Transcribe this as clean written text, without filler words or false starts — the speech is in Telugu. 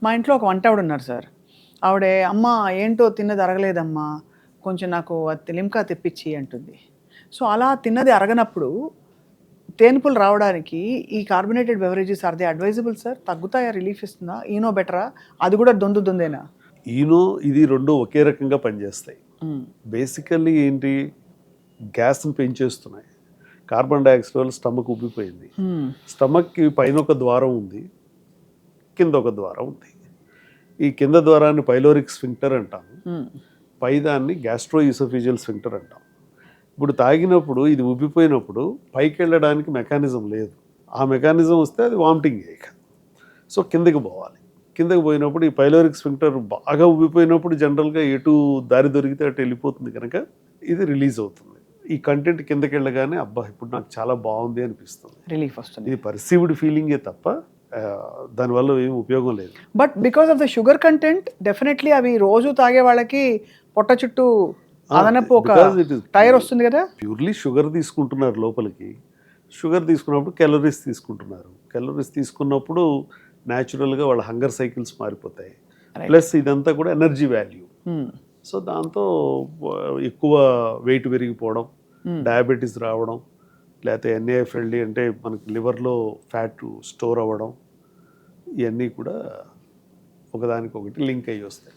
మా ఇంట్లో ఒక వంట ఆవిడ ఉన్నారు సార్. ఆవిడ "అమ్మ ఏంటో తిన్నది అరగలేదమ్మా. కొంచెం నాకు లిమ్కా తెప్పిచ్చి" అంటుంది. సో, అలా తిన్నది అరగనప్పుడు తేన్పులు రావడానికి ఈ carbonated beverages are they advisable sir? తగ్గుతాయా? రిలీఫ్ ఇస్తుందా? ఈనో బెటరా? అది కూడా దొందేనా? ఈనో ఇది 2 ఒకే రకంగా పనిచేస్తాయి. హ్మ్. బేసికల్లీ ఏంటి, గ్యాస్‌ని పెంచేస్తున్నాయి. కార్బన్ డయాక్సైడ్ వల్ల స్టమక్ ఉబ్బిపోయింది. హ్మ్. స్టమక్‌కి పైన ఒక ద్వారం ఉంది, కింద ఒక ద్వారం ఉంది. ఈ కింద ద్వారాన్ని పైలోరిక్ స్ఫింక్టర్ అంటాము. హ్మ్. పైదాన్ని గ్యాస్ట్రో ఈసోఫేజియల్ స్ఫింక్టర్ అంటాం. ఇప్పుడు తాగినప్పుడు ఇది ఉబ్బిపోయినప్పుడు పైకి వెళ్ళడానికి మెకానిజం లేదు. ఆ మెకానిజం వస్తే అది వామిటింగ్ ఇక. సో కిందకి పోవాలి. కిందకి పోయినప్పుడు ఈ పైలోరిక్ స్ఫింక్టర్ బాగా ఉబ్బిపోయినప్పుడు జనరల్గా ఎటు దారి దొరికితే అటు వెళ్ళిపోతుంది కనుక ఇది రిలీజ్ అవుతుంది. ఈ కంటెంట్ కిందకి వెళ్ళగానే అబ్బా ఇప్పుడు నాకు చాలా బాగుంది అనిపిస్తుంది. రిలీఫ్ వస్తుంది. ఇది పర్సీవ్డ్ ఫీలింగే తప్ప దానివల్ల ఏం ఉపయోగం లేదు. But because of the sugar content definitely అవి రోజు తాగే వాళ్ళకి పొట్ట చుట్టూ అదనపు ఒక టైర్ వస్తుంది కదా. ప్యూర్లీ షుగర్ తీసుకుంటున్నారు లోపలికి. షుగర్ తీసుకున్నప్పుడు క్యాలరీస్ తీసుకుంటున్నారు. క్యాలరీస్ తీసుకున్నప్పుడు న్యాచురల్గా వాళ్ళ హంగర్ సైకిల్స్ మారిపోతాయి. ప్లస్ ఇదంతా కూడా ఎనర్జీ వాల్యూ. సో దాంతో ఎక్కువ వెయిట్ పెరిగిపోవడం, డయాబెటీస్ రావడం, లేకపోతే NAFLD అంటే మనకి లివర్లో ఫ్యాట్ స్టోర్ అవ్వడం, ఇవన్నీ కూడా ఒకదానికొకటి లింక్ అయ్యి వస్తాయి.